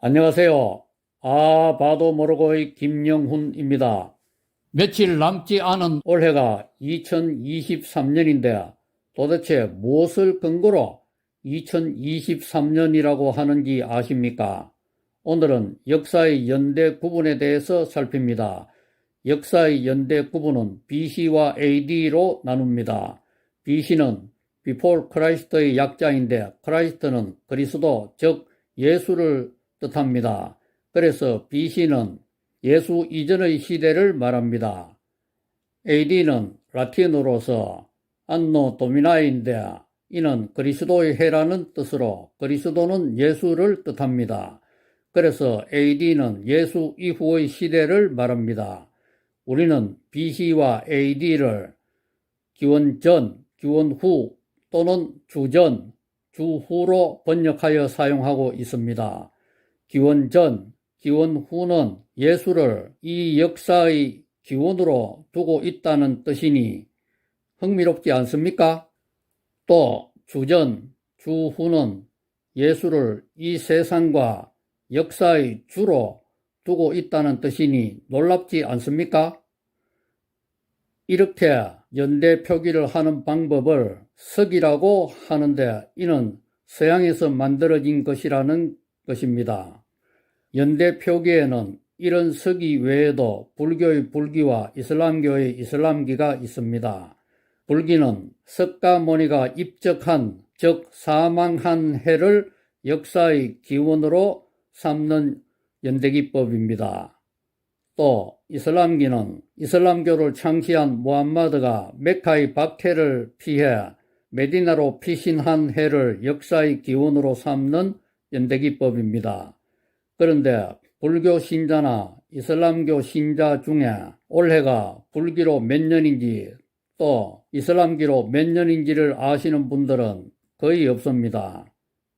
안녕하세요. 봐도 모르고의 김영훈입니다. 며칠 남지 않은 올해가 2023년인데 도대체 무엇을 근거로 2023년이라고 하는지 아십니까? 오늘은 역사의 연대 구분에 대해서 살핍니다. 역사의 연대 구분은 BC와 AD로 나눕니다. BC는 Before Christ의 약자인데 Christ는 그리스도 즉 예수를 뜻합니다. 그래서 BC는 예수 이전의 시대를 말합니다. AD는 라틴어로서 안노 도미나인데 이는 그리스도의 해라는 뜻으로 그리스도는 예수를 뜻합니다. 그래서 AD는 예수 이후의 시대를 말합니다. 우리는 BC와 AD를 기원 전, 기원 후 또는 주전, 주후로 번역하여 사용하고 있습니다. 기원 전, 기원 후는 예수를 이 역사의 기원으로 두고 있다는 뜻이니 흥미롭지 않습니까? 또 주전, 주후는 예수를 이 세상과 역사의 주로 두고 있다는 뜻이니 놀랍지 않습니까? 이렇게 연대 표기를 하는 방법을 석이라고 하는데 이는 서양에서 만들어진 것이라는 것입니다. 연대 표기에는 이런 석이 외에도 불교의 불기와 이슬람교의 이슬람기가 있습니다. 불기는 석가 모니가 입적한 즉 사망한 해를 역사의 기원으로 삼는 연대기법입니다. 또 이슬람기는 이슬람교를 창시한 무함마드가 메카의 박해를 피해 메디나로 피신한 해를 역사의 기원으로 삼는 연대기법입니다. 그런데 불교 신자나 이슬람교 신자 중에 올해가 불기로 몇 년인지 또 이슬람기로 몇 년인지를 아시는 분들은 거의 없습니다.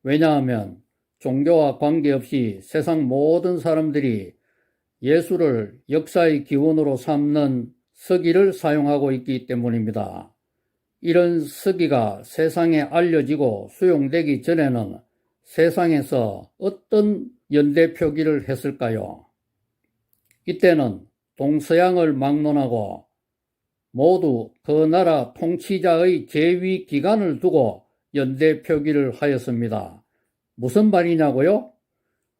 왜냐하면 종교와 관계없이 세상 모든 사람들이 예수를 역사의 기원으로 삼는 서기를 사용하고 있기 때문입니다. 이런 서기가 세상에 알려지고 수용되기 전에는 세상에서 어떤 연대 표기를 했을까요? 이때는 동서양을 막론하고 모두 그 나라 통치자의 재위 기간을 두고 연대 표기를 하였습니다. 무슨 말이냐고요?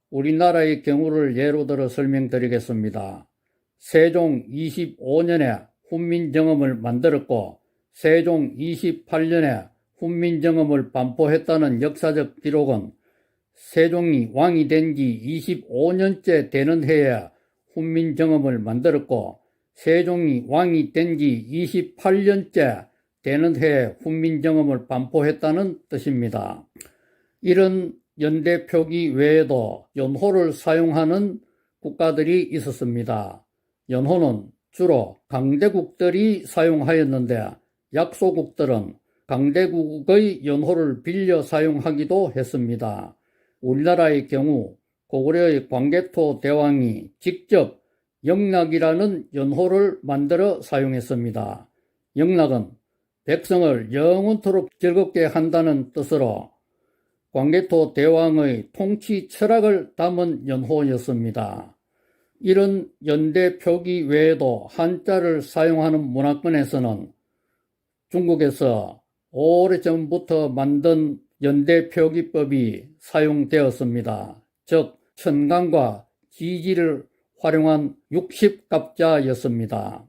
우리나라의 경우를 예로 들어 설명드리겠습니다. 세종 25년에 훈민정음을 만들었고 세종 28년에 훈민정음을 반포했다는 역사적 기록은 세종이 왕이 된 지 25년째 되는 해에 훈민정음을 만들었고 세종이 왕이 된 지 28년째 되는 해에 훈민정음을 반포했다는 뜻입니다. 이런 연대 표기 외에도 연호를 사용하는 국가들이 있었습니다. 연호는 주로 강대국들이 사용하였는데 약소국들은 강대국의 연호를 빌려 사용하기도 했습니다. 우리나라의 경우 고구려의 광개토 대왕이 직접 영락이라는 연호를 만들어 사용했습니다. 영락은 백성을 영원토록 즐겁게 한다는 뜻으로 광개토 대왕의 통치 철학을 담은 연호였습니다. 이런 연대 표기 외에도 한자를 사용하는 문화권에서는 중국에서 오래전부터 만든 연대 표기법이 사용되었습니다. 즉 천간과 지지를 활용한 60갑자였습니다.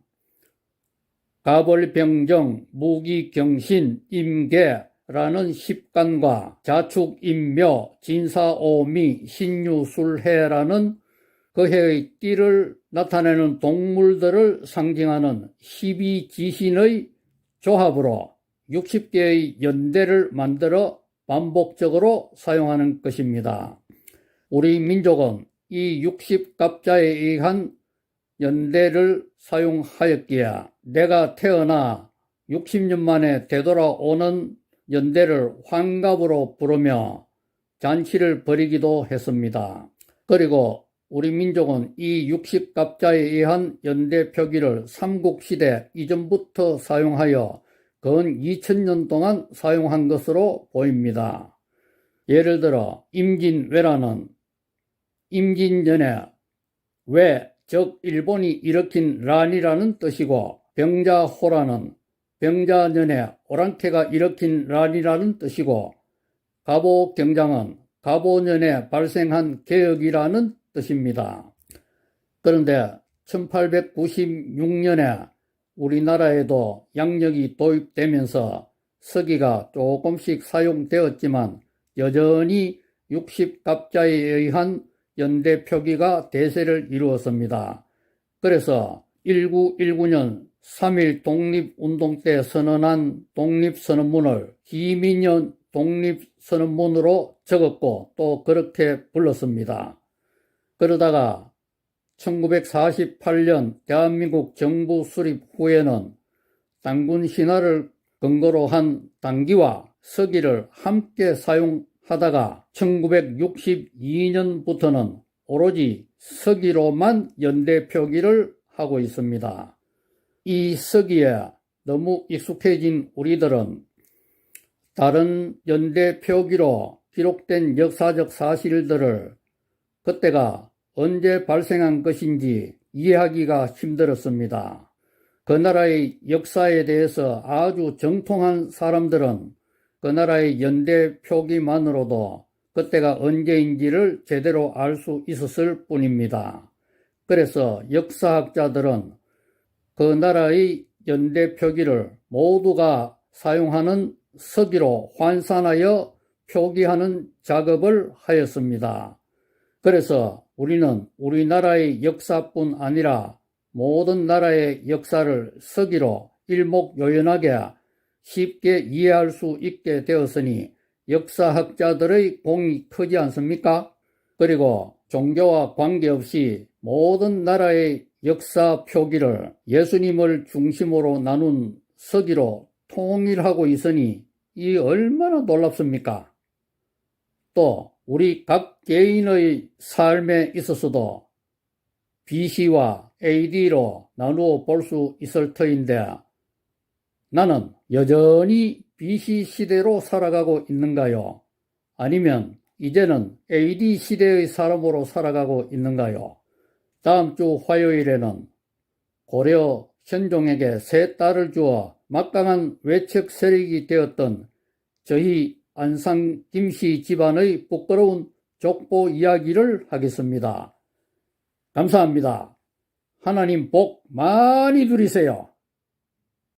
가벌병정, 무기경신, 임계라는 십간과 자축인묘, 진사오미, 신유술해라는 그 해의 띠를 나타내는 동물들을 상징하는 12지신의 조합으로 60개의 연대를 만들어 반복적으로 사용하는 것입니다. 우리 민족은 이 60갑자에 의한 연대를 사용하였기에 내가 태어나 60년 만에 되돌아오는 연대를 환갑으로 부르며 잔치를 벌이기도 했습니다. 그리고 우리 민족은 이 60갑자에 의한 연대 표기를 삼국시대 이전부터 사용하여 근 2000년 동안 사용한 것으로 보입니다. 예를 들어 임진왜란은 임진년에 왜, 즉 일본이 일으킨 란이라는 뜻이고 병자호란은 병자년에 오랑캐가 일으킨 란이라는 뜻이고 갑오경장은 갑오년에 발생한 개혁이라는 뜻입니다. 그런데 1896년에 우리나라에도 양력이 도입되면서 서기가 조금씩 사용되었지만 여전히 60갑자에 의한 연대 표기가 대세를 이루었습니다. 그래서 1919년 3.1 독립운동 때 선언한 독립선언문을 기민년 독립선언문으로 적었고 또 그렇게 불렀습니다. 그러다가 1948년 대한민국 정부 수립 후에는 당군 신화를 근거로 한 당기와 서기를 함께 사용하다가 1962년부터는 오로지 서기로만 연대 표기를 하고 있습니다. 이 서기에 너무 익숙해진 우리들은 다른 연대 표기로 기록된 역사적 사실들을 그때가 언제 발생한 것인지 이해하기가 힘들었습니다. 그 나라의 역사에 대해서 아주 정통한 사람들은 그 나라의 연대 표기만으로도 그때가 언제인지를 제대로 알 수 있었을 뿐입니다. 그래서 역사학자들은 그 나라의 연대 표기를 모두가 사용하는 서기로 환산하여 표기하는 작업을 하였습니다. 그래서 우리는 우리나라의 역사뿐 아니라 모든 나라의 역사를 서기로 일목요연하게 쉽게 이해할 수 있게 되었으니 역사학자들의 공이 크지 않습니까? 그리고 종교와 관계없이 모든 나라의 역사 표기를 예수님을 중심으로 나눈 서기로 통일하고 있으니 이 얼마나 놀랍습니까? 또 우리 각 개인의 삶에 있어서도 BC와 AD로 나누어 볼 수 있을 터인데 나는 여전히 BC 시대로 살아가고 있는가요? 아니면 이제는 AD 시대의 사람으로 살아가고 있는가요? 다음 주 화요일에는 고려 현종에게 세 딸을 주어 막강한 외척 세력이 되었던 저희 안상 김씨 집안의 부끄러운 족보 이야기를 하겠습니다. 감사합니다. 하나님 복 많이 누리세요.